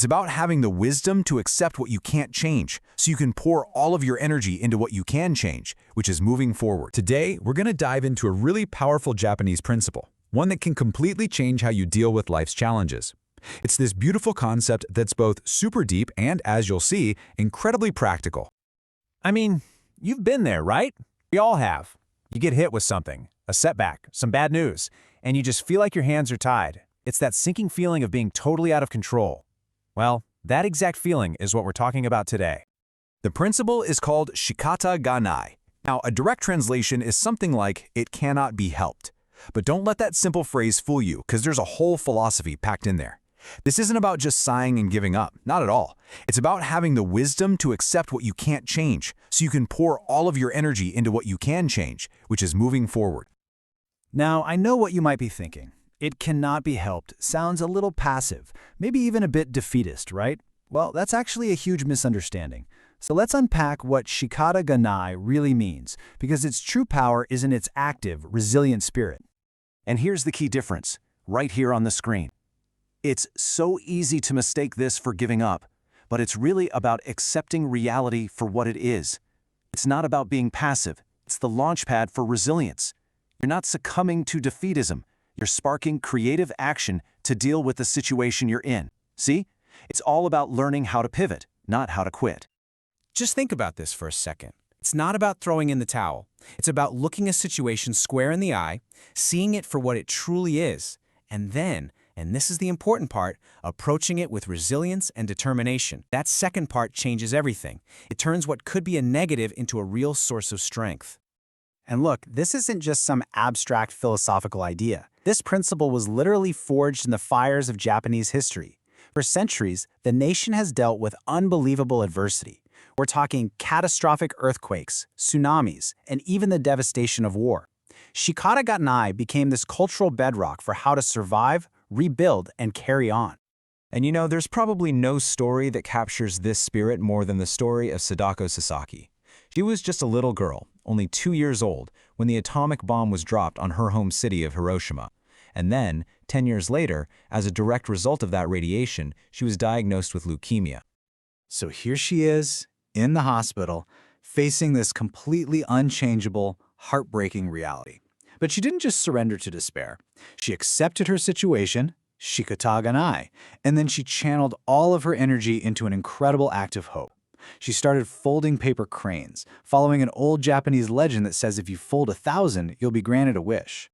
It's about having the wisdom to accept what you can't change, so you can pour all of your energy into what you can change, which is moving forward. Today, we're going to dive into a really powerful Japanese principle, one that can completely change how you deal with life's challenges. It's this beautiful concept that's both super deep and, as you'll see, incredibly practical. I mean, you've been there, right? We all have. You get hit with something, a setback, some bad news, and you just feel like your hands are tied. It's that sinking feeling of being totally out of control. Well, that exact feeling is what we're talking about today. The principle is called Shikata Ga Nai. Now, a direct translation is something like, "it cannot be helped." But don't let that simple phrase fool you, because there's a whole philosophy packed in there. This isn't about just sighing and giving up, not at all. It's about having the wisdom to accept what you can't change, so you can pour all of your energy into what you can change, which is moving forward. Now, I know what you might be thinking. It cannot be helped sounds a little passive, maybe even a bit defeatist, right? Well, that's actually a huge misunderstanding. So let's unpack what Shikata Ga Nai really means, because its true power is in its active, resilient spirit. And here's the key difference, right here on the screen. It's so easy to mistake this for giving up, but it's really about accepting reality for what it is. It's not about being passive. It's the launchpad for resilience. You're not succumbing to defeatism. You're sparking creative action to deal with the situation you're in. See? It's all about learning how to pivot, not how to quit. Just think about this for a second. It's not about throwing in the towel. It's about looking a situation square in the eye, seeing it for what it truly is, and then, and this is the important part, approaching it with resilience and determination. That second part changes everything. It turns what could be a negative into a real source of strength. And look, this isn't just some abstract philosophical idea. This principle was literally forged in the fires of Japanese history. For centuries, the nation has dealt with unbelievable adversity. We're talking catastrophic earthquakes, tsunamis, and even the devastation of war. Shikata Ga Nai became this cultural bedrock for how to survive, rebuild, and carry on. And you know, there's probably no story that captures this spirit more than the story of Sadako Sasaki. She was just a little girl, only 2 years old, when the atomic bomb was dropped on her home city of Hiroshima. And then, 10 years later, as a direct result of that radiation, she was diagnosed with leukemia. So here she is, in the hospital, facing this completely unchangeable, heartbreaking reality. But she didn't just surrender to despair. She accepted her situation, Shikata Ga Nai, and then she channeled all of her energy into an incredible act of hope. She started folding paper cranes, following an old Japanese legend that says if you fold 1,000, you'll be granted a wish.